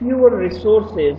fewer resources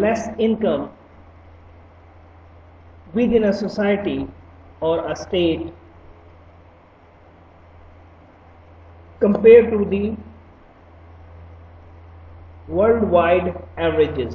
less income within a society or a state compared to the worldwide averages।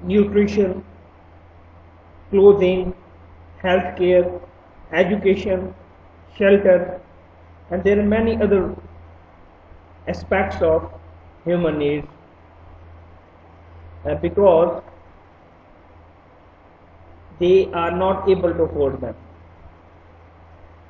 nutrition, clothing, healthcare, education, shelter, and there are many other aspects of human needs because they are not able to afford them।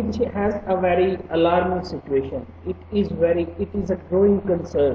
it has a very alarming situation. It is a growing concern।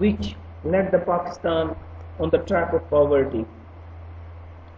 which led the Pakistan on the track of poverty।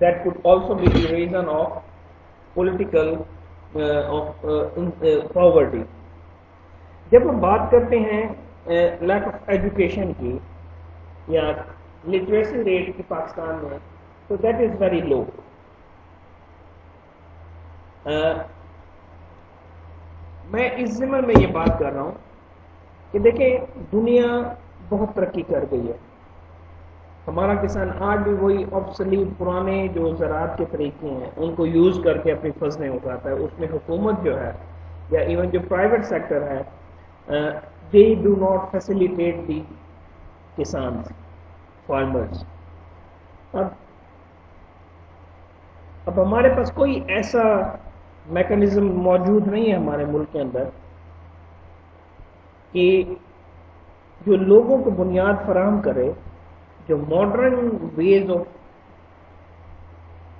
that could also be the reason of political poverty. جب ہم بات کرتے ہیں lack of education کی یا literacy rate کی پاکستان میں، تو دیٹ از ویری لو. میں اس ضمن میں یہ بات کر رہا ہوں کہ دیکھیں دنیا بہت ترقی کر گئی ہے. ہمارا کسان آج بھی وہی آبسلیٹ پرانے جو زراعت کے طریقے ہیں ان کو یوز کر کے اپنی فصلیں اگاتا ہے. اس میں حکومت جو ہے یا ایون جو پرائیویٹ سیکٹر ہے دے ڈو ناٹ فیسیلیٹیٹ دی کسان فارمرز. اب ہمارے پاس کوئی ایسا میکانزم موجود نہیں ہے ہمارے ملک کے اندر کہ جو لوگوں کو بنیاد فراہم کرے، جو ماڈرن ویز آف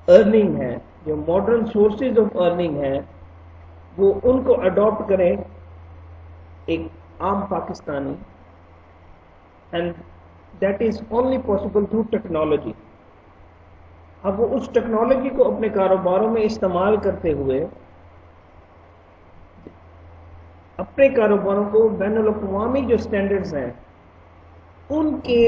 ارننگ ہے، جو ماڈرن سورسز آف ارننگ ہے، وہ ان کو اڈاپٹ کرے ایک عام Pakistani. And that is only possible through technology. اب وہ اس ٹیکنالوجی کو اپنے کاروباروں میں استعمال کرتے ہوئے اپنے کاروباروں کو بین الاقوامی جو سٹینڈرڈز ہیں ان کے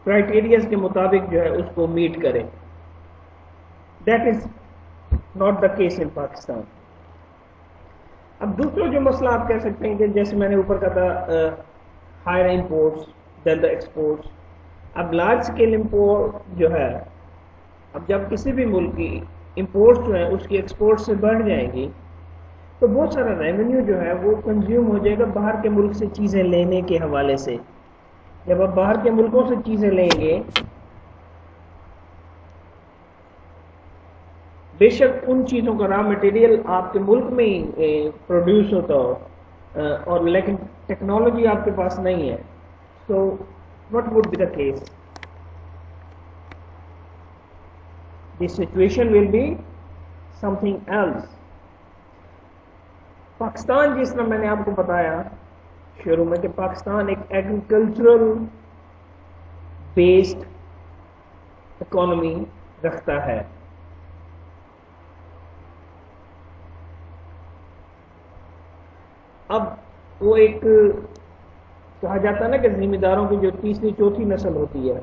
کرائٹیریاز کے مطابق جو ہے اس کو میٹ کریں. That is not the case ان پاکستان. اب دوسرا جو مسئلہ آپ کہہ سکتے ہیں کہ جیسے میں نے اوپر کہا تھا ہائر امپورٹس دین دا ایکسپورٹس. اب لارج اسکیل امپورٹ جو ہے، اب جب کسی بھی ملک کی امپورٹس جو ہیں اس کی ایکسپورٹ سے بڑھ جائیں گی تو بہت سارا ریونیو جو ہے وہ کنزیوم ہو جائے گا باہر کے ملک سے چیزیں لینے کے حوالے سے. جب آپ باہر کے ملکوں سے چیزیں لیں گے، بے شک ان چیزوں کا را مٹیریل آپ کے ملک میں ہی پروڈیوس ہوتا ہو اور لیکن ٹیکنالوجی آپ کے پاس نہیں ہے. سو what would be the case? The situation will be something else. Pakistan جس طرح میں نے آپ کو بتایا شروع میں کہ پاکستان ایک ایگریکلچرل بیسڈ اکانومی رکھتا ہے. اب وہ ایک کہا جاتا ہے نا کہ ذمہ داروں کی جو تیسری چوتھی نسل ہوتی ہے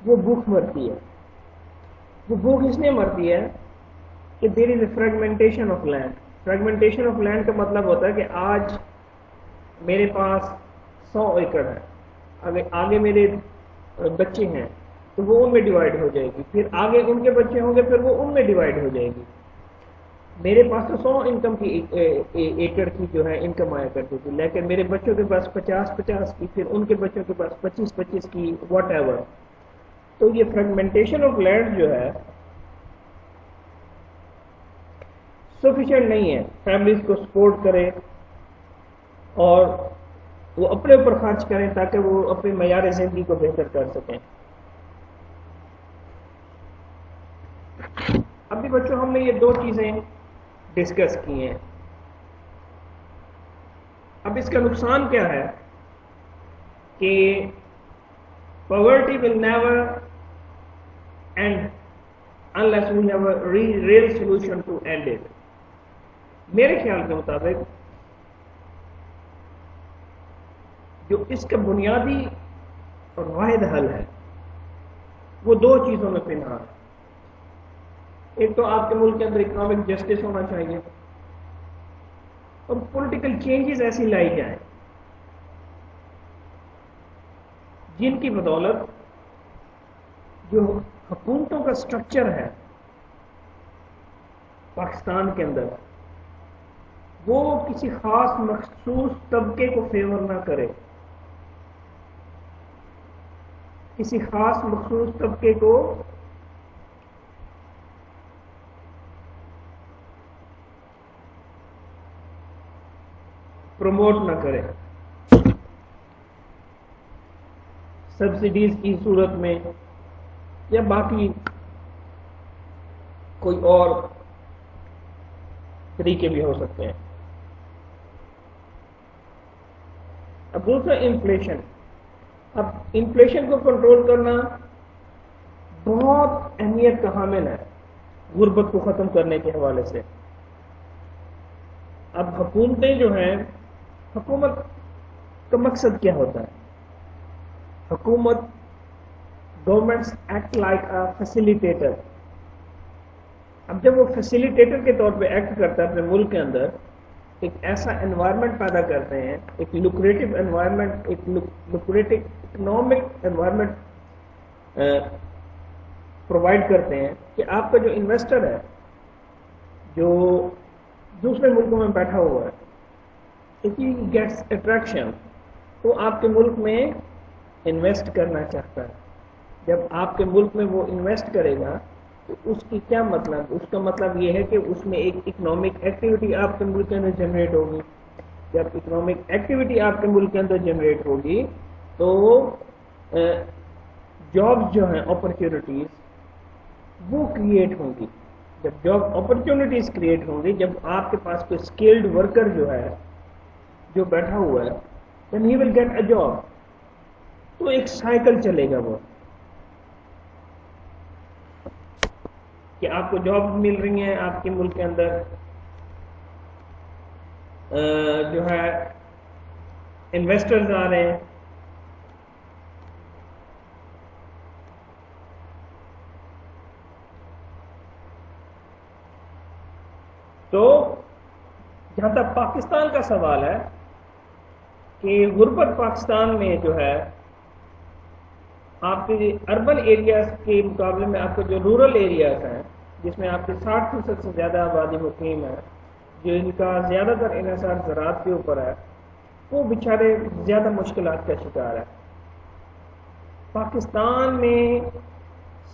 وہ بھوک مرتی ہے. وہ بھوک اس لیے مرتی ہے کہ there is a fragmentation of land. Fragmentation of land کا مطلب ہوتا ہے کہ آج میرے پاس 100 ایکڑ ہے، آگے میرے بچے ہیں تو وہ ان میں ڈیوائڈ ہو جائے گی، پھر آگے ان کے بچے ہوں گے پھر وہ ان میں ڈیوائڈ ہو جائے گی. میرے پاس تو 100 انکم کی ایکڑ کی جو ہے انکم آیا کرتی تھی، لیکن میرے بچوں کے پاس 50 کی، پھر ان کے بچوں کے پاس 25 کی، واٹ ایور. تو یہ فریگمنٹیشن آف لینڈ جو ہے سفیشینٹ نہیں ہے فیملیز کو سپورٹ کرے اور وہ اپنے اوپر خرچ کریں تاکہ وہ اپنے معیار زندگی کو بہتر کر سکیں. ابھی بچوں ہم نے یہ 2 چیزیں ڈسکس کی ہیں. اب اس کا نقصان کیا ہے کہ poverty will never end unless we have a real solution to end it. میرے خیال کے مطابق جو اس کا بنیادی اور واحد حل ہے وہ 2 چیزوں میں پنہاں ہے. ایک تو آپ کے ملک کے اندر اکنامک جسٹس ہونا چاہیے اور پولیٹیکل چینجز ایسی لائی جائیں جن کی بدولت جو حکومتوں کا سٹرکچر ہے پاکستان کے اندر وہ کسی خاص مخصوص طبقے کو فیور نہ کرے، کسی خاص مخصوص طبقے کو پروموٹ نہ کرے. سبسڈیز کی صورت میں یا باقی کوئی اور طریقے بھی ہو سکتے ہیں. اب دوسرا انفلیشن. اب انفلیشن کو کنٹرول کرنا بہت اہمیت کا حامل ہے غربت کو ختم کرنے کے حوالے سے. اب حکومتیں جو ہیں، حکومت کا مقصد کیا ہوتا ہے؟ حکومت، governments act like a facilitator. اب جب وہ فیسیلیٹیٹر کے طور پہ ایکٹ کرتا ہے اپنے ملک کے اندر، ایک ایسا انوائرمنٹ پیدا کرتے ہیں، ایک لوکریٹو انوائرمنٹ، ایک لوکریٹو اکنامک انوائرمنٹ پرووائڈ کرتے ہیں کہ آپ کا جو انویسٹر ہے، جو دوسرے ملکوں میں بیٹھا ہوا ہے، اف ہی گیٹس اٹریکشن، تو آپ کے ملک میں انویسٹ کرنا چاہتا ہے. جب آپ کے ملک میں وہ انویسٹ کرے گا تو اس کی کیا مطلب؟ اس کا مطلب یہ ہے کہ اس میں ایک اکنامک ایکٹیویٹی آپ کے ملک کے اندر جنریٹ ہوگی. جب اکنامک ایکٹیویٹی آپ کے ملک کے اندر جنریٹ ہوگی تو جابس جو ہیں، اپرچونیٹیز وہ کریٹ ہوں گی. جب جاب اپرچونیٹیز کریٹ ہوں گی، جب آپ کے پاس کوئی اسکلڈ ورکر جو ہے، جو بیٹھا ہوا ہے، then he will get a job. تو ایک سائیکل چلے گا وہ کہ آپ کو جاب مل رہی ہیں، آپ کے ملک کے اندر جو ہے انویسٹرز آ رہے ہیں. تو جہاں تک پاکستان کا سوال ہے کہ غربت پاکستان میں جو ہے، آپ کے اربن ایریاز کے مقابلے میں آپ کے جو رورل ایریاز ہیں، جس میں آپ کے 60% سے زیادہ آبادی مقیم ہے، جو ان کا زیادہ تر انحصار زراعت کے اوپر ہے، وہ بیچارے زیادہ مشکلات کا شکار ہے. پاکستان میں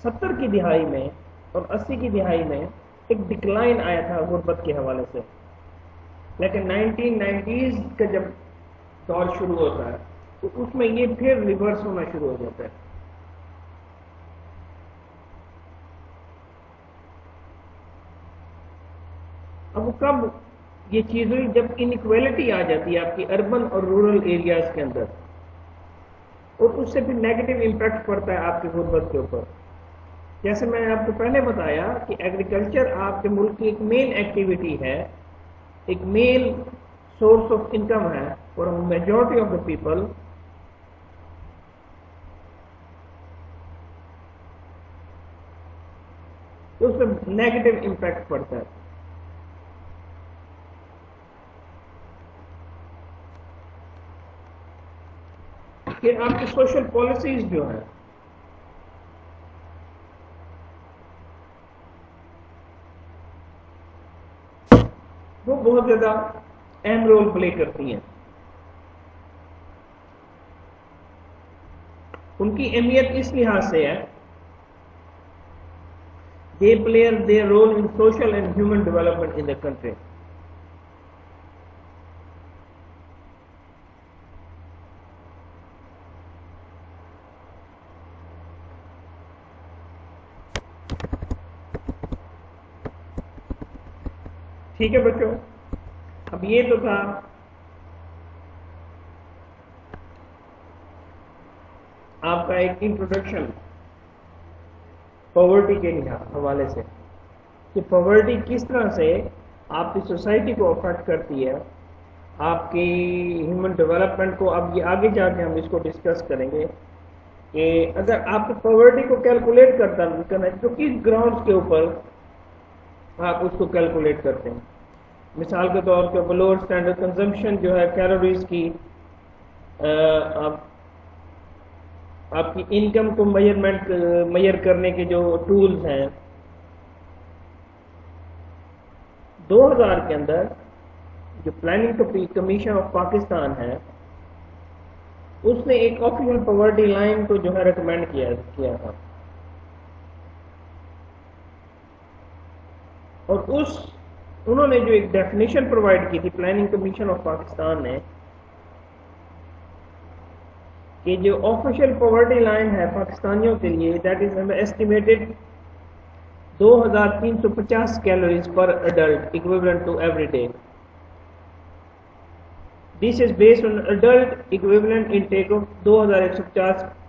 70 کی دہائی میں اور 80 کی دہائی میں ایک ڈکلائن آیا تھا غربت کے حوالے سے، لیکن 1990s کا جب دور شروع ہوتا ہے تو اس میں یہ پھر ریورس ہونا شروع ہو جاتا ہے. اب وہ کب یہ چیز ہوئی؟ جب انیکویلٹی آ جاتی ہے آپ کی اربن اور رورل ایریاز کے اندر، اور اس سے پھر نیگیٹو امپیکٹ پڑتا ہے آپ کی غربت کے اوپر. جیسے میں نے آپ کو پہلے بتایا کہ ایگریکلچر آپ کے ملک کی ایک مین ایکٹیویٹی ہے، ایک مین سورس آف انکم ہے for majority of the people. تو اس میں نیگیٹو امپیکٹ پڑتا ہے. کہ آپ کی سوشل پالیسیز جو ہیں وہ بہت زیادہ اہم رول پلے کرتی ہیں. ان کی اہمیت اس لحاظ سے ہے، they play their role in social and human development in the country. ٹھیک ہے بچوں، اب یہ تو تھا آپ کا ایک انٹروڈکشن پاورٹی کے حوالے سے، کہ پاورٹی کس طرح سے آپ کی سوسائٹی کو افیکٹ کرتی ہے، آپ کی ہیومن ڈیولپمنٹ کو. اب یہ آگے جا کے ہم اس کو ڈسکس کریں گے کہ اگر آپ کی پاورٹی کو کیلکولیٹ کرنا تو کس گراؤنڈز کے اوپر آپ اس کو کیلکولیٹ کرتے ہیں. مثال کے طور پہ لوور اسٹینڈرڈ کنزمپشن جو ہے کیلوریز کی، آپ کی انکم کو میئر کرنے کے جو ٹولز ہیں. 2000 کے اندر جو پلاننگ کمیشن آف پاکستان ہے، اس نے ایک آفیشل پاورٹی لائن کو جو ہے ریکمینڈ کیا تھا، اور انہوں نے جو ایک ڈیفینیشن پرووائڈ کی تھی پلاننگ کمیشن آف پاکستان نے، کہ جو آفیشل پاورٹی لائن ہے پاکستانیوں کے لیے، that is estimated 2350 calories per adult equivalent to every day. This is based on adult equivalent intake of 2150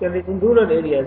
calories in rural areas.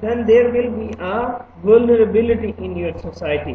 then there will be a vulnerability in your society.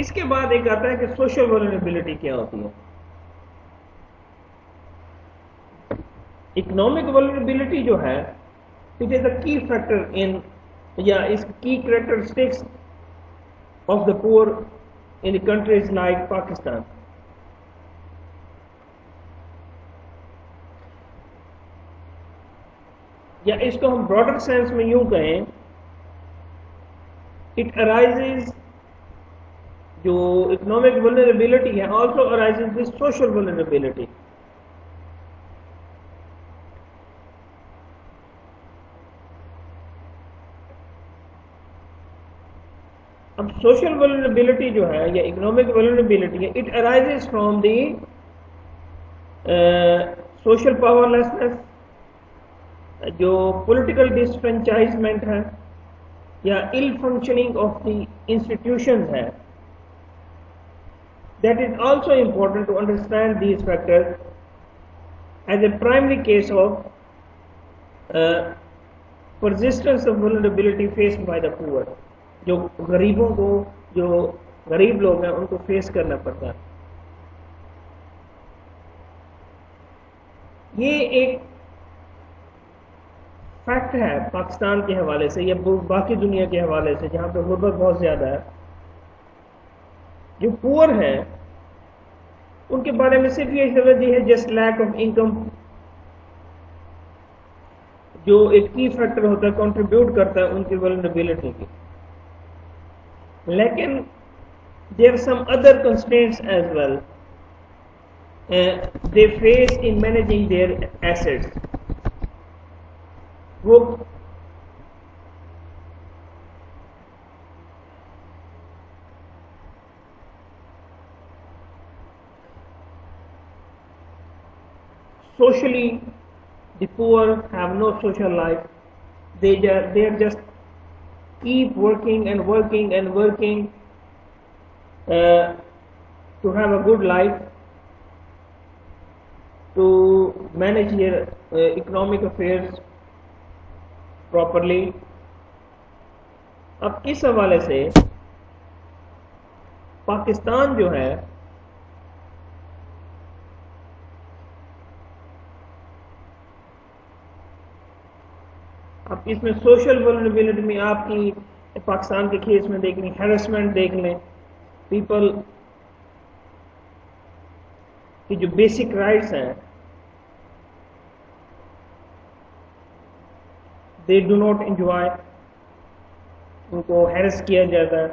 اس کے بعد ایک آتا ہے کہ social vulnerability کیا ہوتی ہے. Economic vulnerability جو ہے اٹ از اے کی فیکٹر ان یا اس کی کریکٹرسٹکس آف دا پور ان دی کنٹریز لائک پاکستان. یا اس کو ہم براڈر سینس میں یوں کہیں اٹ ارائزز جو اکنامک ولنریبلٹی ہے also arises with social vulnerability. اب سوشل ولنریبلٹی جو ہے یا اکنامک ولنریبلٹی ہے it arises from the social power lessons جو پولیٹیکل ڈسفرینچائزمنٹ ہے یا ill functioning of the institutions ہے. That is also important to understand these factors as a primary case of persistence of vulnerability faced by the poor. جو غریبوں کو جو غریب لوگ ہیں ان کو فیس کرنا پڑتا ہے. یہ ایک فیکٹ ہے پاکستان کے حوالے سے یا باقی دنیا کے حوالے سے جہاں پہ غربت بہت زیادہ ہے. جو پور ہیں ان کے بارے میں صرف یہ سمجھ ہے جسٹ لیک آف انکم جو ایک کی فیکٹر ہوتا ہے کنٹریبیوٹ کرتا ہے ان کی ولنریبلٹی کی. لیکن there are some other constraints as well they face in managing their assets. وہ socially the poor have no social life. They are just keep working and working and working to have a good life, to manage their economic affairs properly. اب اس حوالے سے پاکستان جو ہے اب اس میں social vulnerability میں آپ کی پاکستان کے کیس میں دیکھ لیں ہیرسمنٹ دیکھ لیں پیپل کی جو بیسک رائٹس ہیں they do not enjoy, ان کو ہیرس کیا جاتا ہے.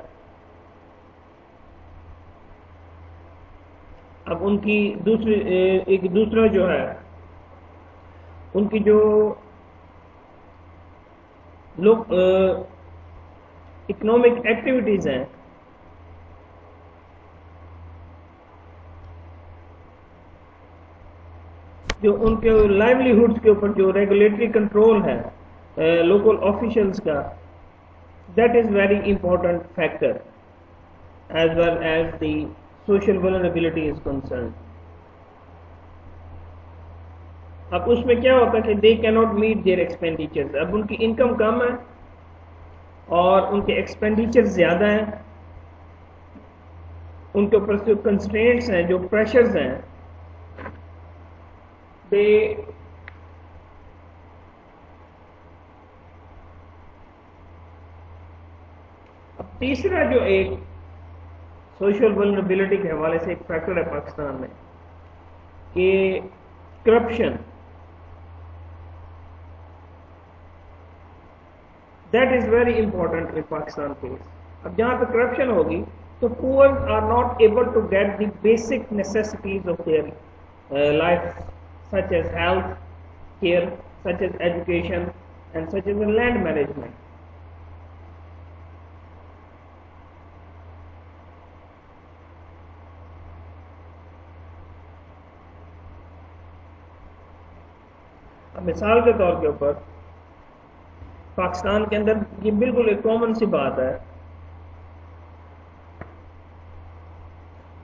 اب ان کی ایک دوسرا جو ہے ان کی جو لوگ اکنامک ایکٹیویٹیز ہیں جو ان کے لائیولیہڈس کے اوپر جو ریگولیٹری کنٹرول ہے local officials کا that is very important factor as well as the social vulnerability is concerned. اب اس میں کیا ہوتا ہے کہ they cannot meet their expenditures. اب ان کی انکم کم ہے اور ان کے ایکسپینڈیچر زیادہ ہیں, ان کے اوپر جو کنسٹرینٹس ہیں جو پریشرز ہیں تیسرا جو ایک سوشل ولنریبلٹی کے حوالے سے ایک فیکٹر ہے پاکستان میں کہ corruption, that is very important in Pakistan case. اب جہاں پہ کرپشن ہوگی تو poor are not able to get the basic necessities of their life such as health care, such as education and such as land management. مثال کے طور کے اوپر پاکستان کے اندر یہ بالکل ایک کامن سی بات ہے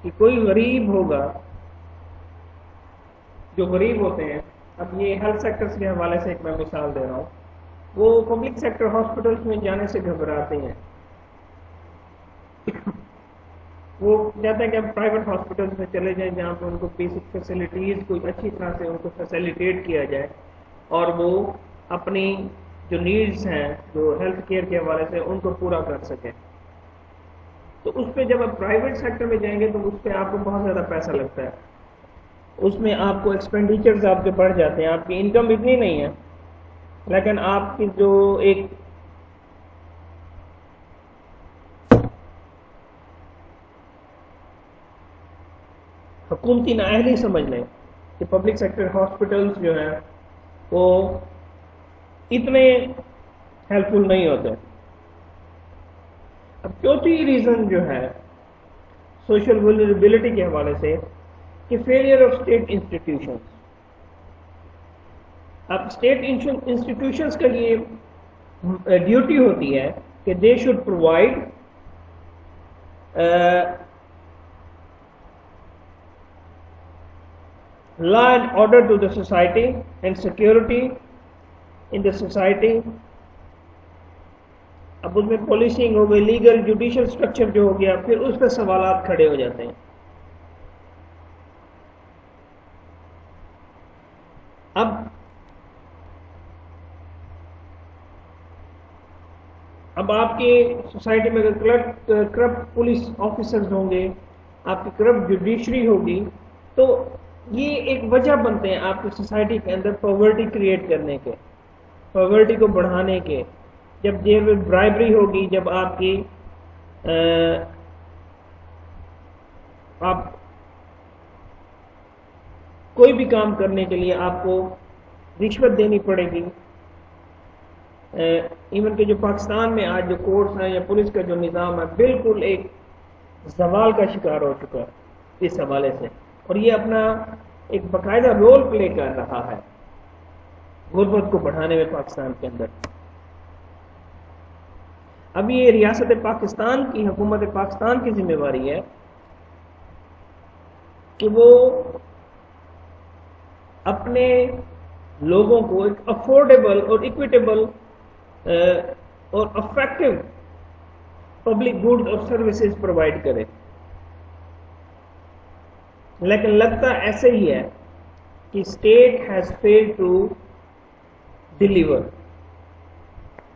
کہ کوئی غریب ہوگا, جو غریب ہوتے ہیں, اب یہ ہیلتھ سیکٹرز کے حوالے سے ایک میں مثال دے رہا ہوں, وہ پبلک سیکٹر ہاسپٹلس میں جانے سے گھبراتے ہیں وہ چاہتے ہیں کہ آپ پرائیویٹ ہاسپٹل میں چلے جائیں جہاں پہ ان کو بیسک فیسلٹیز کوئی اچھی طرح سے ان کو فیسیلیٹیٹ کیا جائے اور وہ اپنی جو نیڈز ہیں جو ہیلتھ کیئر کے حوالے سے ان کو پورا کر سکیں. تو اس پہ جب آپ پرائیویٹ سیکٹر میں جائیں گے تو اس پہ آپ کو بہت زیادہ پیسہ لگتا ہے, اس میں آپ کو ایکسپینڈیچرز آپ کے بڑھ جاتے ہیں, آپ کی انکم اتنی نہیں ہے لیکن آپ کی جو ایک حکومتی نااہلی سمجھ لیں کہ پبلک سیکٹر ہاسپٹلس جو ہیں وہ اتنے ہیلپ فل نہیں ہوتے. اب چوتھی ریزن جو ہے سوشل ولنریبلٹی کے حوالے سے کہ فیلئر آف اسٹیٹ انسٹیٹیوشنز. اب اسٹیٹ انسٹیٹیوشنز کا یہ ڈیوٹی ہوتی ہے کہ they should provide law and order to the society and security in the society. اب اس میں پولیسنگ ہو گئی, لیگل جوڈیشل اسٹرکچر جو ہو گیا, پھر اس پہ سوالات کھڑے ہو جاتے ہیں. اب آپ کی سوسائٹی میں اگر کرپٹ پولیس آفیسرز ہوں گے, آپ کی کرپٹ جوڈیشری ہوگی, تو یہ ایک وجہ بنتے ہیں آپ کی سوسائٹی کے اندر پاورٹی کریٹ کرنے کے, پاورٹی کو بڑھانے کے. جب دیر میں برائبری ہوگی, جب آپ کی آپ کوئی بھی کام کرنے کے لیے آپ کو رشوت دینی پڑے گی. ایون کہ جو پاکستان میں آج جو کورٹس ہیں یا پولیس کا جو نظام ہے بالکل ایک زوال کا شکار ہو چکا ہے اس حوالے سے, اور یہ اپنا ایک باقاعدہ رول پلے کر رہا ہے غربت کو بڑھانے میں پاکستان کے اندر. اب یہ ریاست پاکستان کی, حکومت پاکستان کی ذمہ داری ہے کہ وہ اپنے لوگوں کو ایک افورڈیبل اور اکویٹیبل اور افیکٹو پبلک گڈز اور سروسز پرووائڈ کرے. لیکن لگتا ایسے ہی ہے کہ state has failed to deliver.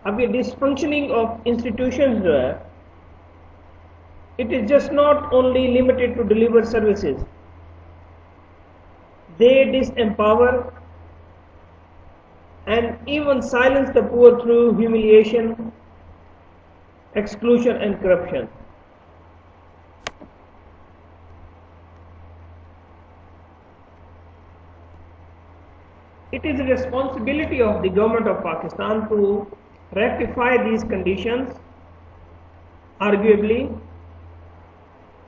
اب یہ ڈسفنکشننگ آف انسٹیٹیوشن جو ہے, it is just not only limited to deliver services, they disempower and even silence the poor through humiliation, exclusion and corruption. It is the responsibility of the government of Pakistan to rectify these conditions, arguably,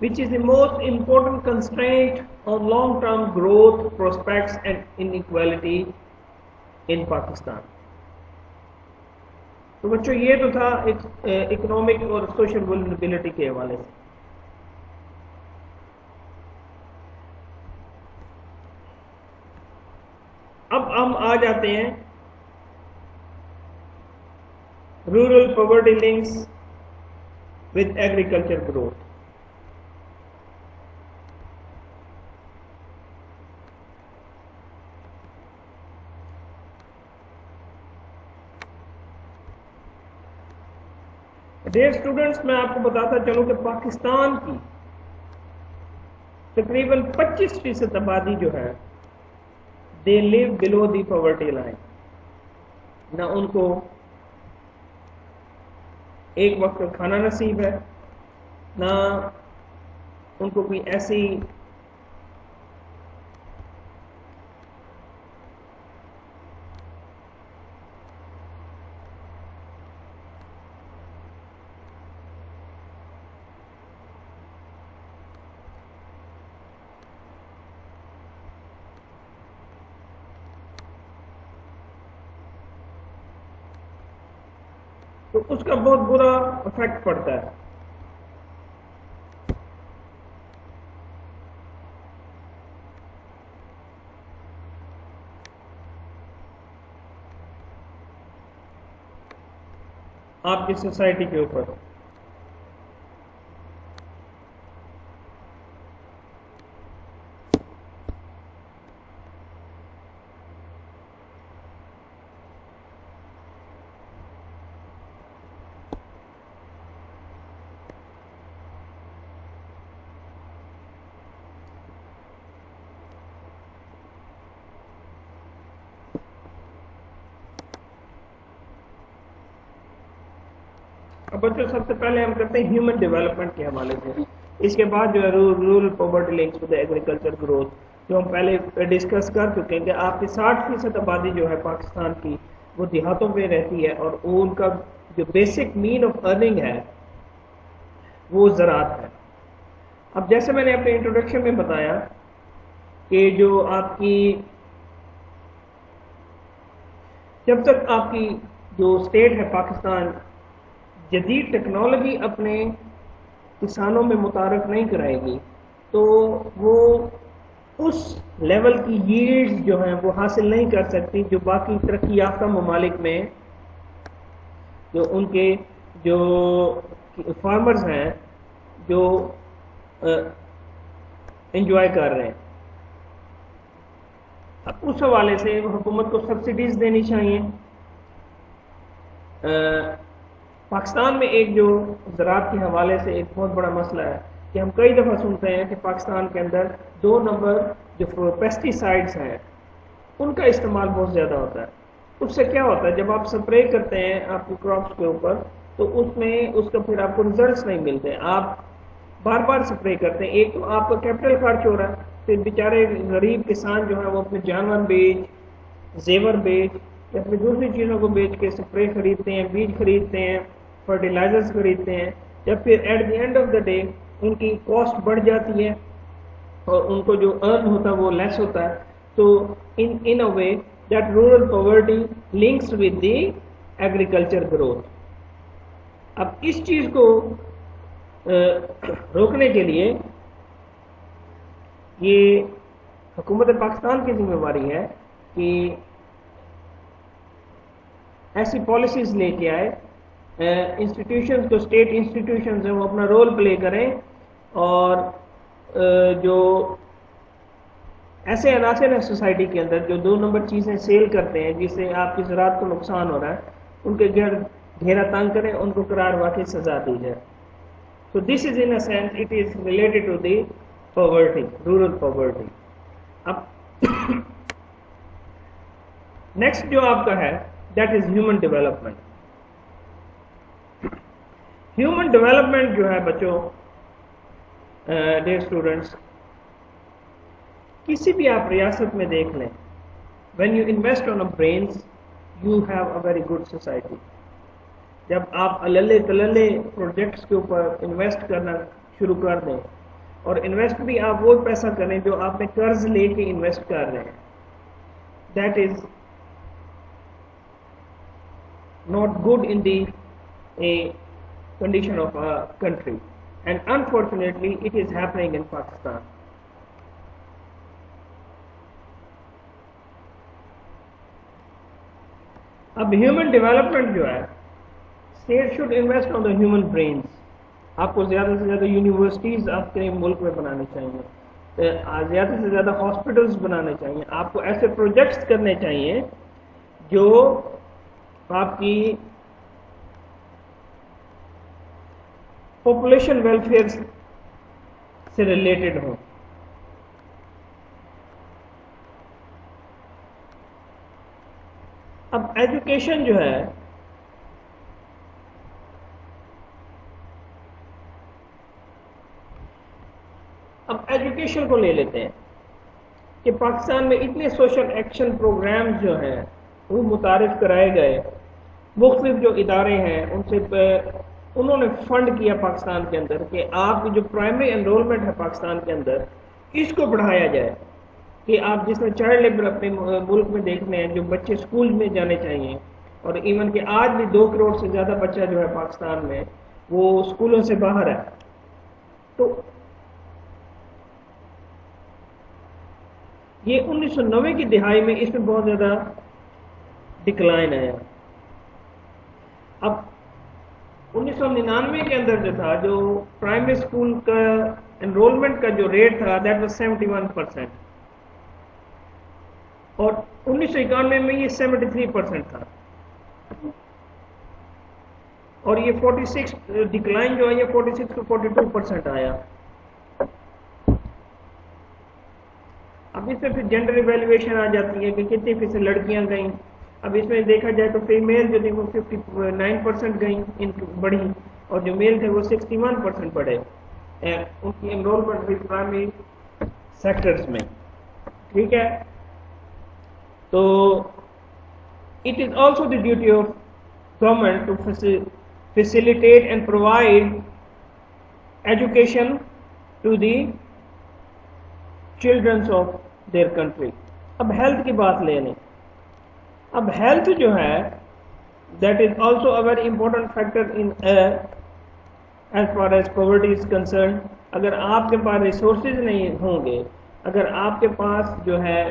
which is the most important constraint on long-term growth prospects and inequality in Pakistan. تو بچوں یہ تو تھا economic اور social vulnerability کے حوالے سے. اب ہم آ جاتے ہیں rural poverty links with agriculture growth. Dear students, میں آپ کو بتاتا چلوں کہ پاکستان کی تقریباً 25% آبادی جو ہے دے لیو بلو دی پاورٹی لائن. نہ ان کو ایک وقت کا کھانا نصیب ہے, نہ ان کو کوئی ایسی تو اس کا بہت برا افیکٹ پڑتا ہے. آپ کی سوسائٹی کے اوپر. اب بچوں سب سے پہلے ہم کرتے ہیں ہیومن ڈیولپمنٹ کے حوالے سے، اس کے بعد جو ہے rural poverty links with agriculture growth, جو ہم پہلے ڈسکس کر چکے ہیں کہ آپ کی 60% آبادی جو ہے پاکستان کی وہ دیہاتوں پہ رہتی ہے، اور ان کا جو بیسک مین آف ارننگ ہے وہ زراعت ہے۔ اب جیسے میں نے اپنے انٹروڈکشن میں بتایا کہ جو آپ کی جب تک آپ کی جو اسٹیٹ ہے پاکستان جدید ٹیکنالوجی اپنے کسانوں میں متعارف نہیں کرائے گی تو وہ اس لیول کی ییلڈز جو ہیں وہ حاصل نہیں کر سکتی جو باقی ترقی یافتہ ممالک میں جو ان کے جو فارمرز ہیں جو انجوائے کر رہے ہیں۔ اب اس حوالے سے حکومت کو سبسڈیز دینی چاہیے۔ پاکستان میں ایک جو زراعت کے حوالے سے ایک بہت بڑا مسئلہ ہے کہ ہم کئی دفعہ سنتے ہیں کہ پاکستان کے اندر 2 نمبر جو پیسٹی سائڈز ہیں ان کا استعمال بہت زیادہ ہوتا ہے۔ اس سے کیا ہوتا ہے، جب آپ سپرے کرتے ہیں آپ کی کراپس کے اوپر تو اس میں اس کا پھر آپ کو ریزلٹس نہیں ملتے، آپ بار بار سپرے کرتے ہیں، ایک تو آپ کا کیپٹل خرچ ہو رہا ہے، پھر بیچارے غریب کسان جو ہیں وہ اپنے جانور بیچ زیور بیچ یا اپنی دوسری چیزوں کو بیچ کے سپرے خریدتے ہیں، بیج خریدتے ہیں، فرٹیلائزرز خریدتے ہیں، جب پھر at the end of the day ان کی کاسٹ بڑھ جاتی ہے اور ان کو جو ارن ہوتا ہے وہ لیس ہوتا ہے، تو in a way that rural poverty links with the agriculture growth. اب اس چیز کو روکنے کے لیے یہ حکومت پاکستان کی ذمہ داری ہے کہ ایسی پالیسیز لے کے آئے، انسٹیٹیوشنز کو اسٹیٹ انسٹیٹیوشنز ہیں وہ اپنا رول پلے کریں، اور جو ایسے عناصر ہیں سوسائٹی کے اندر جو 2 نمبر چیزیں سیل کرتے ہیں جس سے آپ کی زراعت کو نقصان ہو رہا ہے ان کے گھیرا تنگ کریں، ان کو قرار واقعی سزا دی جائے۔ So this is in a sense it is related to the poverty, rural poverty. اب نیکسٹ جو آپ کا ہے that is human development. Human development جو ہے بچوں ڈیئر اسٹوڈنٹس، کسی بھی آپ ریاست میں دیکھ لیں، when you invest on a brains you have a very good society. جب آپ اللہ تللے پروجیکٹس کے اوپر انویسٹ کرنا شروع کر دیں، اور انویسٹ بھی آپ وہ پیسہ کریں جو آپ نے قرض لے کے انویسٹ کر رہے ہیں، that is not good in the condition of a country, and unfortunately it is happening in Pakistan. اب ہیومن ڈیولپمنٹ جو ہے، state should invest on the human brains. آپ کو زیادہ سے زیادہ یونیورسٹیز آپ کے ملک میں بنانے چاہیے، زیادہ سے زیادہ ہاسپٹلس بنانے چاہیے، آپ کو ایسے پروجیکٹس کرنے چاہیے جو آپ کی پاپولیشن ویلفیئر سے ریلیٹڈ ہوں. اب ایجوکیشن جو ہے، اب ایجوکیشن کو لے لیتے ہیں کہ پاکستان میں اتنے سوشل ایکشن پروگرامز جو ہیں وہ متعارف کرائے گئے، مختلف جو ادارے ہیں ان سے انہوں نے فنڈ کیا پاکستان کے اندر کہ آپ کی جو پرائمری انرولمنٹ ہے پاکستان کے اندر اس کو بڑھایا جائے، کہ آپ جس میں چائلڈ لیبر اپنے ملک میں دیکھتے ہیں، جو بچے اسکول میں جانے چاہیے، اور ایون کہ آج بھی 2 کروڑ سے زیادہ بچہ جو ہے پاکستان میں وہ اسکولوں سے باہر ہے. تو یہ 1990 کی دہائی میں اس میں بہت زیادہ ڈکلائن ہے. اب 1999 کے اندر جو تھا، جو پرائمری اسکول کا انرولمنٹ کا جو ریٹ تھا دیٹ واز 71%، اور 1991 میں یہ 73% تھا، اور یہ 46 ڈکلائن جو ہے یہ 46 کو 42% آیا. اب اس میں پھر جینڈر ایویلویشن آ جاتی ہے کہ کتنی فیصد لڑکیاں گئیں. اب اس میں دیکھا جائے تو فیمیل جو تھی وہ 59% گئیں ان بڑھی، اور جو میل تھے وہ 61% بڑھے ان کی انرولمنٹ ہوئی پرائمری سیکٹرز میں. ٹھیک ہے، تو it is also the duty of government to facilitate and provide education to the children of their country. اب ہیلتھ کی بات لے لیں. اب ہیلتھ جو ہے that is also a very important factor in as far as poverty is concerned. اگر آپ کے پاس ریسورسز نہیں ہوں گے، اگر آپ کے پاس جو ہے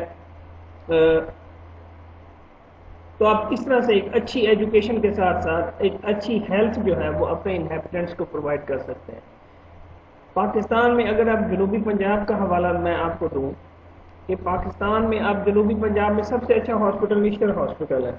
تو آپ کس طرح سے ایک اچھی ایجوکیشن کے ساتھ ساتھ ایک اچھی ہیلتھ جو ہے وہ اپنے انہیبیٹنٹس کو پرووائڈ کر سکتے ہیں. پاکستان میں اگر آپ جنوبی پنجاب کا حوالہ میں آپ کو دوں کہ پاکستان میں اب جنوبی پنجاب میں سب سے اچھا ہاسپٹل مشکل ہاسپٹل ہے.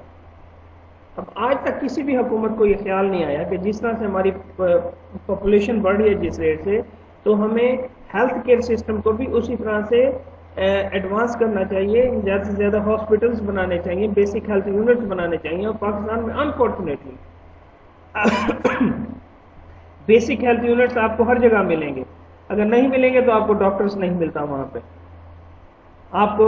اب آج تک کسی بھی حکومت کو یہ خیال نہیں آیا کہ جس طرح سے ہماری پاپولیشن بڑھ رہی ہے جس ریٹ سے، تو ہمیں ہیلتھ کیئر سسٹم کو بھی اسی طرح سے ایڈوانس کرنا چاہیے، زیادہ سے زیادہ ہاسپٹلس بنانے چاہیے، بیسک ہیلتھ یونٹس بنانے چاہیے. اور پاکستان میں انفارچونیٹلی بیسک ہیلتھ یونٹس آپ کو ہر جگہ ملیں گے، اگر نہیں ملیں گے تو آپ کو ڈاکٹرز نہیں ملتا وہاں پہ. آپ کو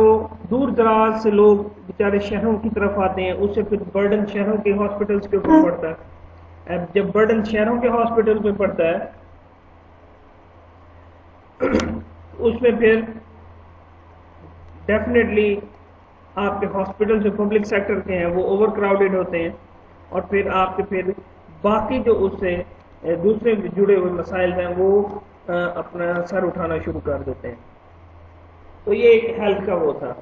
دور دراز سے لوگ بیچارے شہروں کی طرف آتے ہیں، اس سے پھر برڈن شہروں کے ہاسپٹلس کے اوپر پڑتا ہے. جب برڈن شہروں کے ہاسپٹل پہ پڑتا ہے اس میں پھر ڈیفینیٹلی آپ کے ہاسپٹل جو پبلک سیکٹر کے ہیں وہ اوور کراؤڈڈ ہوتے ہیں، اور پھر آپ کے پھر باقی جو اس سے دوسرے جڑے ہوئے مسائل ہیں وہ اپنا سر اٹھانا شروع کر دیتے ہیں. تو یہ ایک ہیلتھ کا وہ تھا.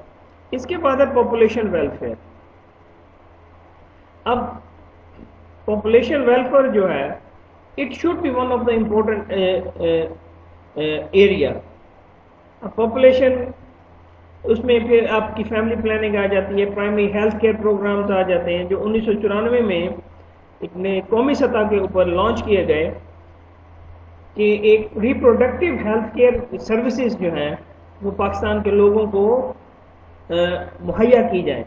اس کے بعد ہے پاپولیشن ویلفیئر. اب پاپولیشن ویلفیئر جو ہے it should be one of the important area. اب پاپولیشن اس میں پھر آپ کی فیملی پلاننگ آ جاتی ہے، پرائمری ہیلتھ کیئر پروگرامز آ جاتے ہیں جو 1994 میں ایک نے قومی سطح کے اوپر لانچ کیے گئے کہ ایک ریپروڈکٹیو ہیلتھ کیئر سروسز جو ہیں وہ پاکستان کے لوگوں کو مہیا کی جائیں.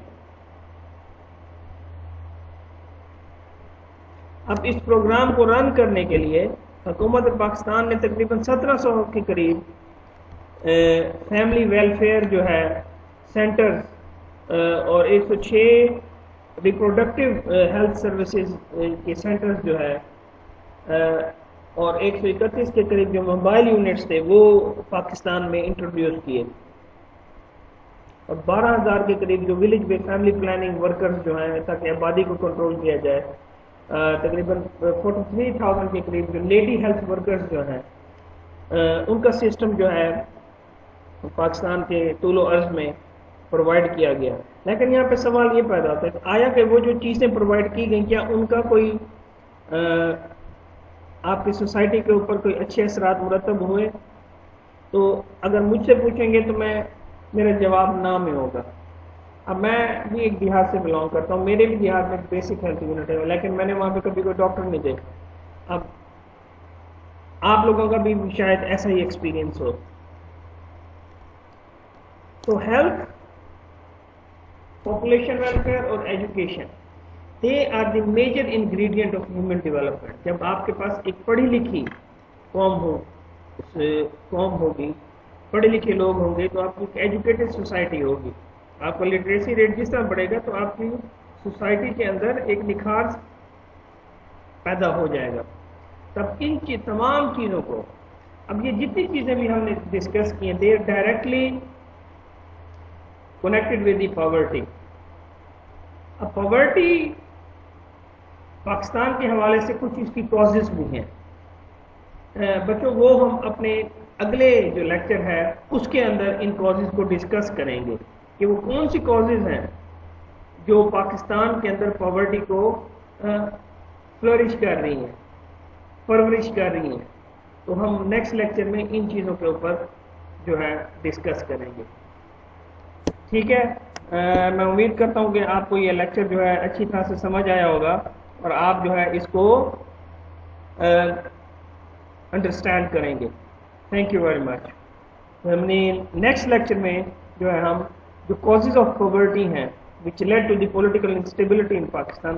اب اس پروگرام کو رن کرنے کے لیے حکومت پاکستان نے تقریباً 1700 کے قریب فیملی ویلفیئر جو ہے سینٹرز اور 106 ریپروڈکٹیو ہیلتھ سروسز کے سینٹرز جو ہے اور 131 کے قریب جو موبائل یونٹس تھے وہ پاکستان میں انٹروڈیوس کیے، اور 12,000 کے قریب جو ولیج بے فیملی پلاننگ ورکرز جو ہیں تاکہ آبادی کو کنٹرول کیا جائے. تقریباً 43,000 کے قریب جو لیڈی ہیلتھ ورکرز جو ہیں ان کا سسٹم جو ہے پاکستان کے طول و عرض میں پرووائڈ کیا گیا. لیکن یہاں پہ سوال یہ پیدا ہوتا ہے کہ آیا کہ وہ جو چیزیں پرووائڈ کی گئیں کیا ان کا کوئی آپ کی سوسائٹی کے اوپر کوئی اچھے اثرات مرتب ہوئے؟ تو اگر مجھ سے پوچھیں گے تو میرا جواب نہ میں ہوگا. اب میں بھی ایک دیہات سے بلانگ کرتا ہوں، میرے بھی دیہات میں بیسک ہیلتھ یونٹ ہے، لیکن میں نے وہاں پہ کبھی کوئی ڈاکٹر نہیں دیکھا. اب آپ لوگوں کا بھی شاید ایسا ہی ایکسپیرینس ہو. تو ہیلتھ، پاپولیشن ویلفیئر اور education they are the major ingredient of human development. جب آپ کے پاس ایک پڑھی لکھی قوم ہوگی، پڑھے لکھے لوگ ہوں گے تو آپ کی ایک ایجوکیٹڈ سوسائٹی ہوگی. آپ کا لٹریسی ریٹ جس طرح بڑھے گا تو آپ کی سوسائٹی کے اندر ایک نکھار پیدا ہو جائے گا. تب ان کی تمام چیزوں کو، اب یہ جتنی چیزیں بھی ہم نے ڈسکس کی ہیں they are directly connected with the poverty. اب پاورٹی پاکستان کے حوالے سے کچھ اس کی کازز بھی ہیں. بچوں وہ ہم اپنے اگلے جو لیکچر ہے اس کے اندر ان کازز کو ڈسکس کریں گے کہ وہ کون سی کازز ہیں جو پاکستان کے اندر پاورٹی کو فلورش کر رہی ہیں، پرورش کر رہی ہیں. تو ہم نیکسٹ لیکچر میں ان چیزوں کے اوپر جو ہے ڈسکس کریں گے. ٹھیک ہے، میں امید کرتا ہوں کہ آپ کو یہ لیکچر جو ہے اچھی طرح سے سمجھ آیا ہوگا اور آپ جو ہے اس کو انڈرسٹینڈ کریں گے. Thank you very much. ہم نے نیکسٹ لیکچر میں جو ہے ہم جو کازز آف پاورٹی ہیں which led to the political instability in Pakistan,